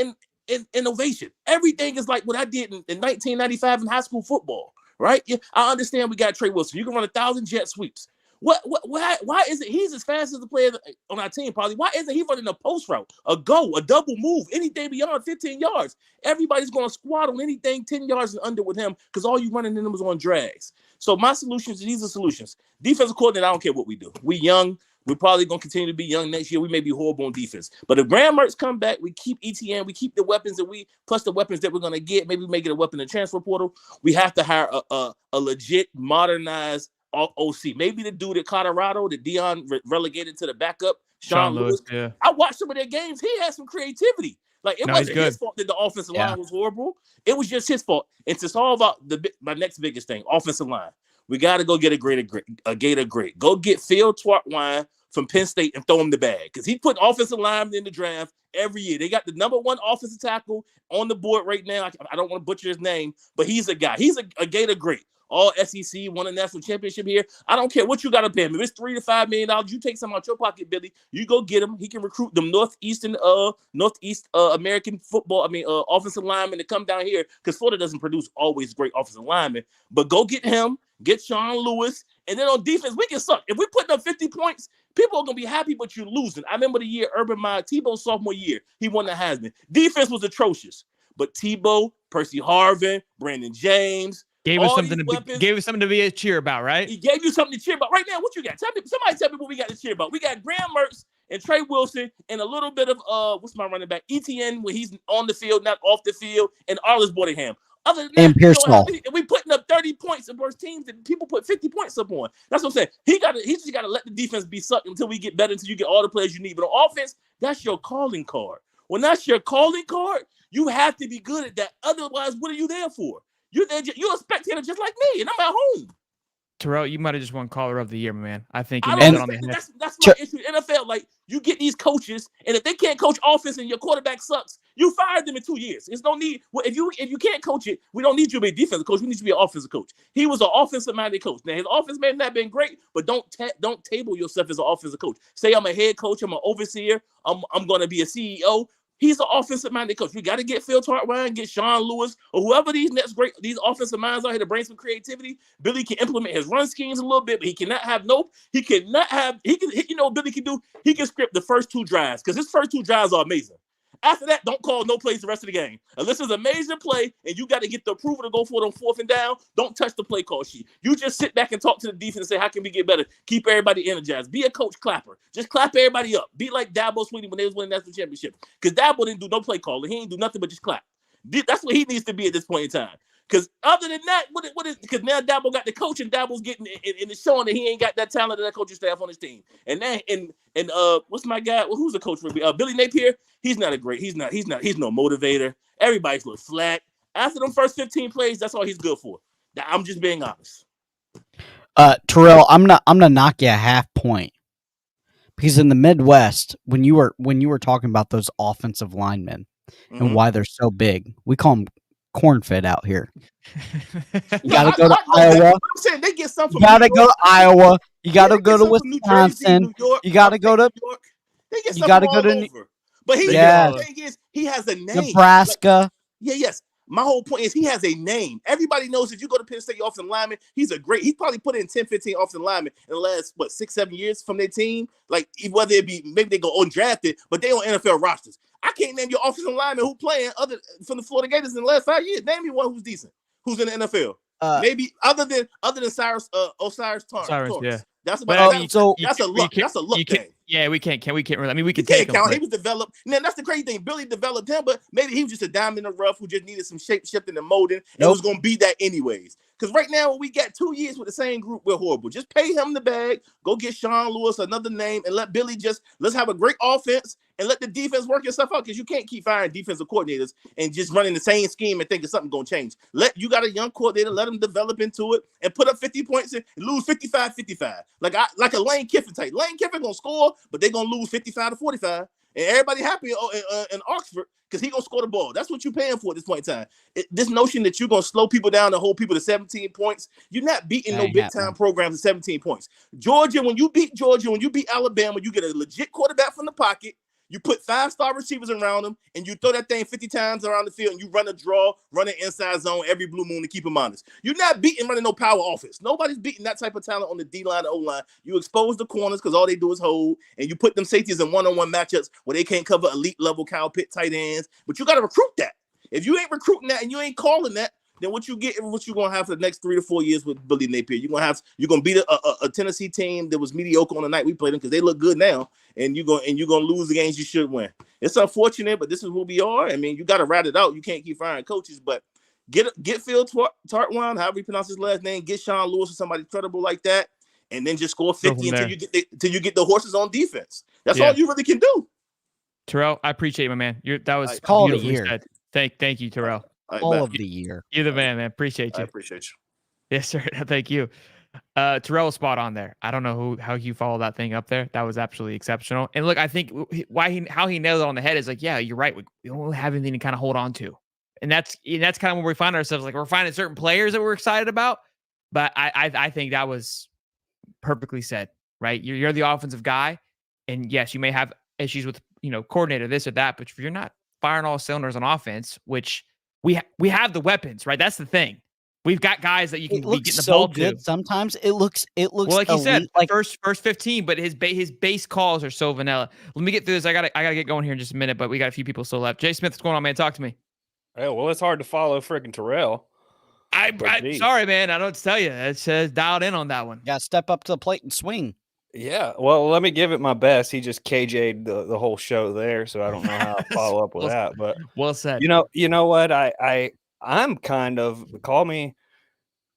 innovation. Everything is like what I did in 1995 in high school football. Right? Yeah, I understand we got Trey Wilson. You can run 1,000 jet sweeps. Why isn't he's as fast as the player on our team, probably? Why isn't he running a post route, a go, a double move, anything beyond 15 yards? Everybody's going to squat on anything 10 yards and under with him because all you running in them is on drags. So my solutions, these are solutions. Defensive coordinator, I don't care what we do. We young. We're probably going to continue to be young next year. We may be horrible on defense. But if Graham Mertz come back, we keep ETN, we keep the weapons that plus the weapons that we're going to get. Maybe we may get a weapon in the transfer portal. We have to hire a legit, modernized OC. Maybe the dude at Colorado that Dion relegated to the backup, Sean Lewis. Yeah. I watched some of their games. He had some creativity. Like, it wasn't his fault that the offensive line was horrible. It was just his fault. And to solve out my next biggest thing, offensive line. We got to go get a Gator great. Go get Phil Twartwine from Penn State and throw him the bag. Because he put offensive linemen in the draft every year. They got the number 1 offensive tackle on the board right now. I don't want to butcher his name, but he's a guy. He's a Gator great. All SEC, won a national championship here. I don't care what you got to pay him. If it's $3 to $5 million, you take some out your pocket, Billy. You go get him. He can recruit them Northeast American football. Offensive linemen to come down here because Florida doesn't produce always great offensive linemen. But go get him. Get Sean Lewis. And then on defense, we can suck. If we put up 50 points, people are going to be happy, but you're losing. I remember the year Urban Meyer, Tebow's sophomore year, he won the Heisman. Defense was atrocious. But Tebow, Percy Harvin, Brandon James, gave us something to be a cheer about, right? He gave you something to cheer about. Right now, what you got? Somebody tell me what we got to cheer about. We got Graham Mertz and Trey Wilson and a little bit of what's my running back? ETN when he's on the field, not off the field, and Arliss Bordenham. Other than that, Pearsall. We putting up 30 points versus teams that people put 50 points up on. That's what I'm saying. He just got to let the defense be sucked until we get better, until you get all the players you need. But on offense, that's your calling card. When that's your calling card, you have to be good at that. Otherwise, what are you there for? You're a spectator just like me, and I'm at home. Terrell, you might have just won Caller of the Year, my man. I think that's my issue. NFL, like, you get these coaches, and if they can't coach offense and your quarterback sucks, you fire them in 2 years. There's no need. Well, if you can't coach it, we don't need you to be a defensive coach. We need you to be an offensive coach. He was an offensive-minded coach. Now, his offense may not have been great, but don't table yourself as an offensive coach. Say I'm a head coach, I'm an overseer, I'm going to be a CEO. He's an offensive-minded coach. We got to get Phil Twartwine, get Sean Lewis, or whoever these offensive minds are here to bring some creativity. Billy can implement his run schemes a little bit, but Billy can do? He can script the first 2 drives because his first 2 drives are amazing. After that, don't call no plays the rest of the game. Unless it's a major play and you got to get the approval to go for it on 4th and down, don't touch the play call sheet. You just sit back and talk to the defense and say, how can we get better? Keep everybody energized. Be a coach clapper. Just clap everybody up. Be like Dabo Swinney when they was winning the national championship. Because Dabo didn't do no play calling. He didn't do nothing but just clap. That's what he needs to be at this point in time. Because other than that, because now Dabo got the coach and Dabo's getting and it's showing that he ain't got that talent of that coaching staff on his team. And what's my guy? Well, who's the coach for Billy Napier? He's not no motivator. Everybody's look flat. After them first 15 plays, that's all he's good for. I'm just being honest. Terrell, I'm gonna knock you a half point. Because in the Midwest, when you were talking about those offensive linemen and why they're so big, we call them corn-fed out here. You got to go to Iowa. I'm saying they get something. You got to go to Iowa. You got to go to Wisconsin. You got to go to. You got to go to. But the thing is, he has a name. Nebraska. Yes. My whole point is he has a name. Everybody knows if you go to Penn State offensive lineman, he's probably put in 10, 15 offensive linemen in the last, 6, 7 years from their team. Like, whether it be, maybe they go undrafted, but they on NFL rosters. I can't name your offensive lineman who playing from the Florida Gators in the last 5 years. Name me one who's decent, who's in the NFL. Maybe other than Osiris Torrance. Yeah. That's a luck thing. Yeah, we can't really. I mean, we can take him. He was developed. Now that's the crazy thing. Billy developed him, but maybe he was just a diamond in the rough who just needed some shape shifting and molding. It was going to be that anyways. Because right now, when we got 2 years with the same group, we're horrible. Just pay him the bag. Go get Sean Lewis, another name, and let Billy let's have a great offense and let the defense work itself out. Because you can't keep firing defensive coordinators and just running the same scheme and thinking something's going to change. You got a young coordinator, let him develop into it and put up 50 points and lose 55-55. Like a Lane Kiffin type. Lane Kiffin going to score, but they're going to lose 55-45. And everybody happy in Oxford because he's going to score the ball. That's what you're paying for at this point in time. This notion that you're going to slow people down and hold people to 17 points, you're not beating no big-time programs at 17 points. When you beat Georgia, when you beat Alabama, you get a legit quarterback from the pocket. You put 5-star receivers around them, and you throw that thing 50 times around the field, and you run a draw, run an inside zone every blue moon to keep them honest. You're not beating running no power offense. Nobody's beating that type of talent on the D-line or O-line. You expose the corners because all they do is hold, and you put them safeties in one-on-one matchups where they can't cover elite-level Kyle Pitt tight ends. But you got to recruit that. If you ain't recruiting that and you ain't calling that, then what you get, what you're gonna have for the next 3 to 4 years with Billy Napier. You're gonna beat a Tennessee team that was mediocre on the night we played them because they look good now, and you're gonna lose the games you should win. It's unfortunate, but this is who we are. I mean, you got to rat it out. You can't keep firing coaches, but get Phil Tartwan, however you pronounce his last name, get Sean Lewis or somebody credible like that, and then just score 50 until you get the horses on defense. That's all you really can do. Terrell, I appreciate you, my man. That was call the year. Thank you, Terrell. All of the year. You're the man, man. Appreciate you. I appreciate you. Yes, sir. Thank you. Terrell was spot on there. I don't know how you follow that thing up there. That was absolutely exceptional. And look, I think how he nailed it on the head is like, yeah, you're right. We don't have anything to kind of hold on to. And that's kind of where we find ourselves. Like, we're finding certain players that we're excited about. But I think that was perfectly said, right? You're the offensive guy. And yes, you may have issues with, coordinator, this or that. But if you're not firing all cylinders on offense, which we have the weapons, right? That's the thing. We've got guys that you can be getting the ball good to. Sometimes it looks well, like you said, like first 15, but his base calls are so vanilla. Let me get through this. I gotta get going here in just a minute, but we got a few people still left. Jay Smith, what's going on, man? Talk to me. Hey, well, it's hard to follow freaking Terrell. I'm sorry, man. I don't tell you. It's dialed in on that one. Got to step up to the plate and swing. Yeah, well, let me give it my best. He just KJ'd the whole show there, so I don't know how to follow up with that. But well said. You know what? I'm kind of call me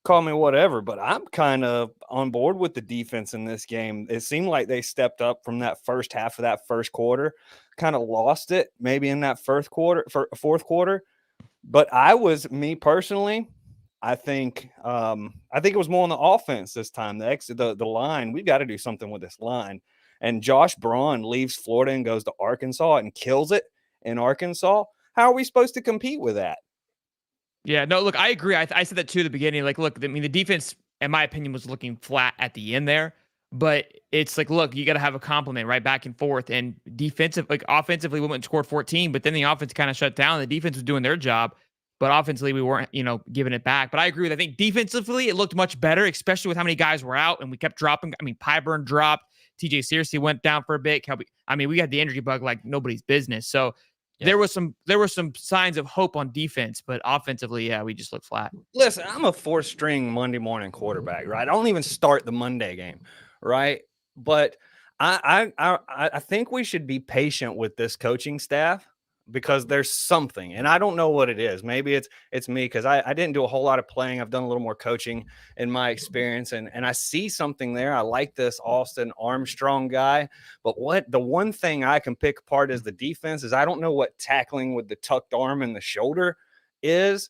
whatever, but I'm kind of on board with the defense in this game. It seemed like they stepped up from that first half of that first quarter, kind of lost it maybe in that fourth quarter. But me personally, I think it was more on the offense this time. The line, we got to do something with this line. And Josh Braun leaves Florida and goes to Arkansas and kills it in Arkansas. How are we supposed to compete with that? Yeah, no, look, I agree. I said that too at the beginning. Like, look, I mean, the defense, in my opinion, was looking flat at the end there. But it's like, look, you got to have a compliment right back and forth. And offensively, we went and scored 14, but then the offense kind of shut down. The defense was doing their job, but offensively, we weren't, giving it back. But I agree with. I think defensively, it looked much better, especially with how many guys were out, and we kept dropping. I mean, Pyburn dropped. TJ Searcy went down for a bit. We got the injury bug like nobody's business. So. Yeah. There were some signs of hope on defense, but offensively, yeah, we just look flat. Listen, I'm a 4th-string Monday morning quarterback, right? I don't even start the Monday game, right? But I think we should be patient with this coaching staff because there's something, and I don't know what it is. Maybe it's me because I didn't do a whole lot of playing. I've done a little more coaching in my experience, and I see something there. I like this Austin Armstrong guy, but the one thing I can pick apart is the defense is I don't know what tackling with the tucked arm and the shoulder is.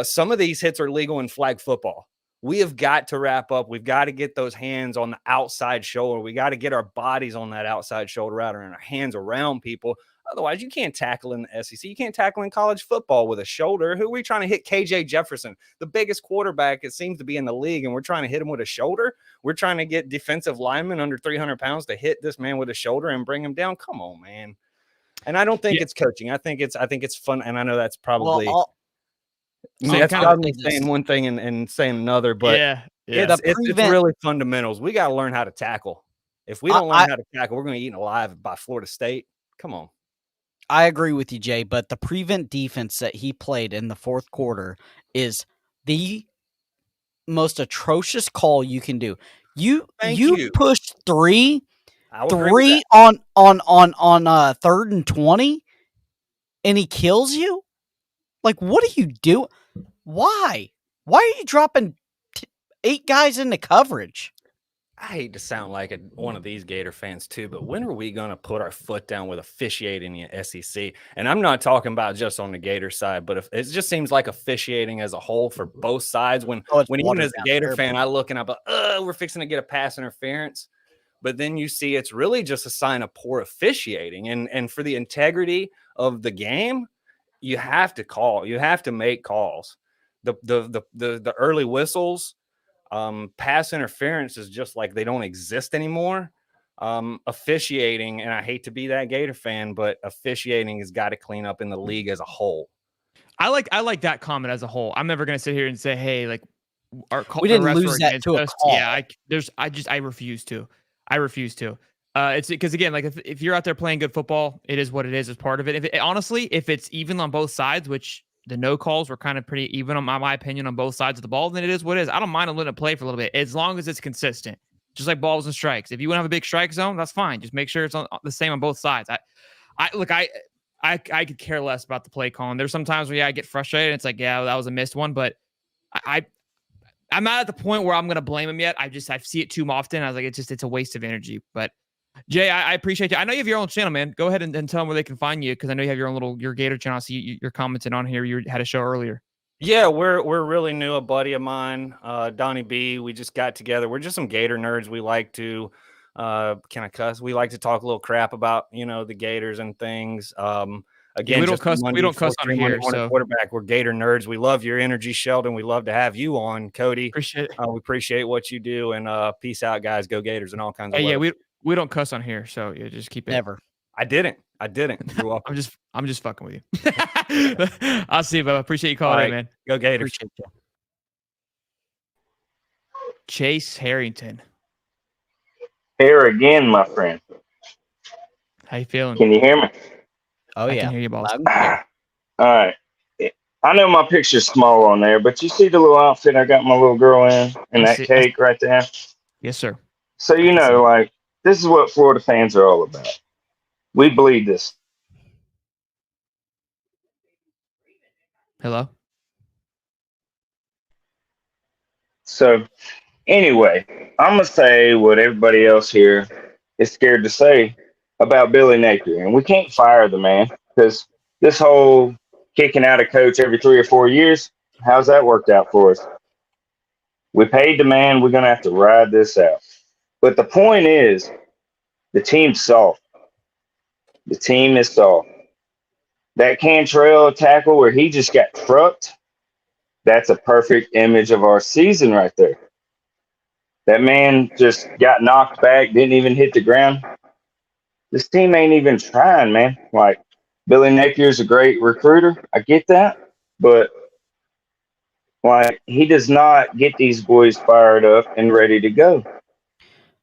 Some of these hits are legal in flag football. We have got to wrap up. We've got to get those hands on the outside shoulder. We got to get our bodies on that outside shoulder out and our hands around people. Otherwise, you can't tackle in the SEC. You can't tackle in college football with a shoulder. Who are we trying to hit? KJ Jefferson, the biggest quarterback it seems to be in the league, and we're trying to hit him with a shoulder? We're trying to get defensive linemen under 300 pounds to hit this man with a shoulder and bring him down? Come on, man. And I don't think it's coaching. I think it's fun, and I know that's probably that's probably saying one thing and saying another, but it's really fundamentals. We got to learn how to tackle. If we don't learn how to tackle, we're going to get eaten alive by Florida State. Come on. I agree with you, Jay, but the prevent defense that he played in the fourth quarter is the most atrocious call you can do. You push three on 3rd and 20, and he kills you. Like, what are you doing? Why? Why are you dropping 8 guys into coverage? I hate to sound like one of these Gator fans too, but when are we going to put our foot down with officiating in the SEC? And I'm not talking about just on the Gator side, but it just seems like officiating as a whole for both sides. When even as a Gator fan, I look and I'm like, we're fixing to get a pass interference. But then you see it's really just a sign of poor officiating. And for the integrity of the game, you have to call. You have to make calls. The early whistles, pass interference is just like they don't exist anymore. officiating, and I hate to be that Gator fan, but officiating has got to clean up in the league as a whole. I like that comment as a whole. I'm never gonna sit here and say, hey, like we didn't lose that to a call. Yeah, I refuse to. I refuse to. It's because again, like if you're out there playing good football, it is what it is as part of it. Honestly, if it's even on both sides, which the no calls were kind of pretty even on my opinion on both sides of the ball, then it is what it is. I don't mind letting it play for a little bit as long as it's consistent. Just like balls and strikes. If you want to have a big strike zone, that's fine. Just make sure it's the same on both sides. I could care less about the play calling. There's sometimes where I get frustrated. It's like, yeah, that was a missed one, but I'm not at the point where I'm gonna blame him yet. I see it too often. I was like, it's a waste of energy. But Jay, I appreciate you. I know you have your own channel, man. Go ahead and tell them where they can find you because I know you have your own your Gator channel. I see you're commenting on here. You had a show earlier. Yeah, we're really new. A buddy of mine, Donnie B. We just got together. We're just some Gator nerds. We like to can I cuss? We like to talk a little crap about the Gators and things. Again, we don't cuss. We don't cuss on here. So quarterback, we're Gator nerds. We love your energy, Sheldon. We love to have you on, Cody. Appreciate it. We appreciate what you do, and peace out, guys. Go Gators and all kinds of. Hey, yeah, we don't cuss on here, so yeah, just keep it. Never. I didn't. You're welcome. I'm just fucking with you. I'll see you, but I appreciate you calling in, man. Go Gators. Appreciate you. Chase Harrington. Here again, my friend. How you feeling? Can you hear me? Oh, yeah. I can hear you, boss. All right. I know my picture's small on there, but you see the little outfit I got my little girl in and that cake right there? Yes, sir. So, like, this is what Florida fans are all about. We bleed this. Hello? So, anyway, I'm going to say what everybody else here is scared to say about Billy Napier. And we can't fire the man because this whole kicking out a coach every 3 or 4 years, how's that worked out for us? We paid the man. We're going to have to ride this out. But the point is, the team's soft. The team is soft. That Cantrell tackle where he just got trucked, that's a perfect image of our season right there. That man just got knocked back, didn't even hit the ground. This team ain't even trying, man. Like, Billy Napier's a great recruiter. I get that. But, like, he does not get these boys fired up and ready to go.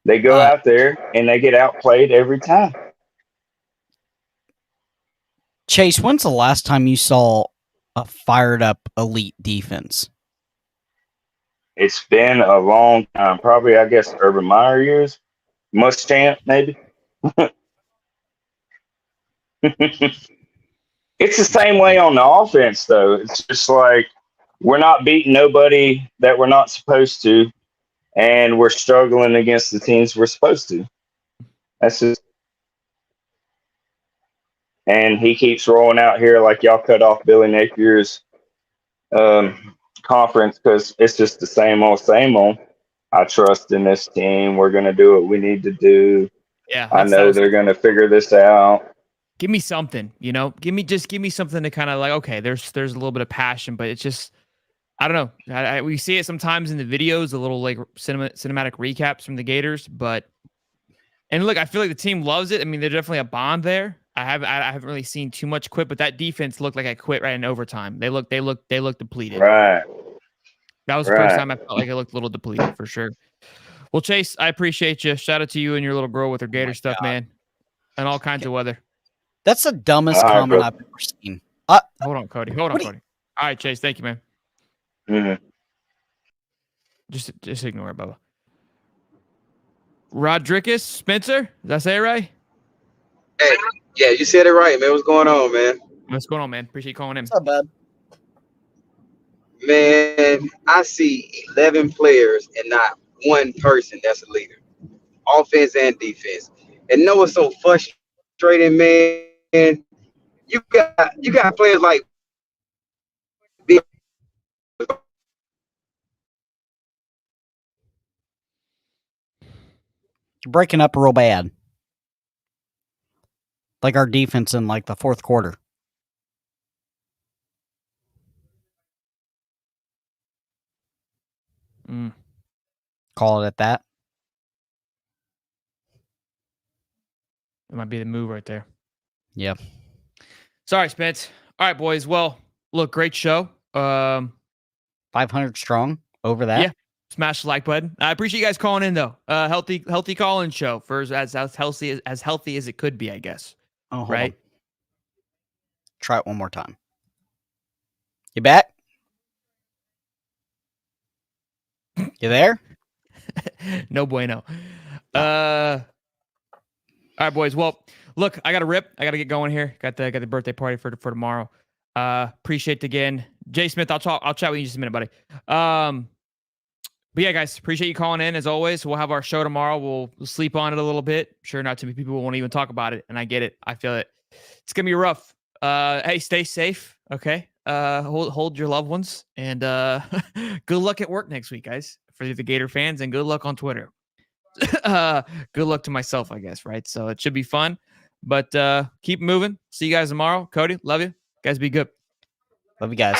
They go out there and they get outplayed every time. Chase, when's the last time you saw a fired up elite defense? It's been a long time. Probably, I guess, Urban Meyer years. Muschamp, maybe. It's the same way on the offense, though. It's just like we're not beating nobody that we're not supposed to, and we're struggling against the teams we're supposed to. That's just. And he keeps rolling out here like y'all cut off Billy Napier's conference because it's just the same old, same old. I trust in this team. We're going to do what we need to do. Yeah, I know they're going to figure this out. Give me something, give me something to kind of like, okay, there's a little bit of passion, but it's just, I don't know. We see it sometimes in the videos, a little like cinematic recaps from the Gators, and look, I feel like the team loves it. I mean, there's definitely a bond there. I haven't really seen too much quit, but that defense looked like I quit right in overtime. They looked depleted. Right. That was the first time I felt like it looked a little depleted for sure. Well, Chase, I appreciate you. Shout out to you and your little girl with her Gator stuff, man, and all kinds of weather. That's the dumbest comment I've ever seen. Hold on, Cody. All right, Chase. Thank you, man. Mm-hmm. Just ignore it, Bubba. Rodriguez Spencer, did I say it right? Hey, yeah, you said it right, man. What's going on, man? What's going on, man? Appreciate you calling in. What's up, bud? Man, I see 11 players and not one person that's a leader, offense and defense. And know what's so frustrating, man? You got players like Breaking up real bad. Like our defense in like the fourth quarter. Call it at that. That might be the move right there. Yep. Sorry, Spence. All right, boys. Well, look, great show. 500 strong over that. Yeah. Smash the like button. I appreciate you guys calling in though. Healthy call-in show for as healthy as it could be, I guess. Oh, hold right. on. Try it one more time. You back? You there? No bueno. All right, boys. Well, look, I got to rip. I got to get going here. Got the birthday party for tomorrow. Appreciate it again, Jay Smith. I'll chat with you in just a minute, buddy. But yeah, guys, appreciate you calling in as always. We'll have our show tomorrow. We'll sleep on it a little bit. I'm sure not too many people won't even talk about it, and I get it. I feel it. It's gonna be rough. Hey, stay safe. Okay. Hold your loved ones, and good luck at work next week, guys, for the Gator fans, and good luck on Twitter. Good luck to myself, I guess, right? So it should be fun, but keep moving. See you guys tomorrow. Cody, love you. Guys, be good. Love you guys.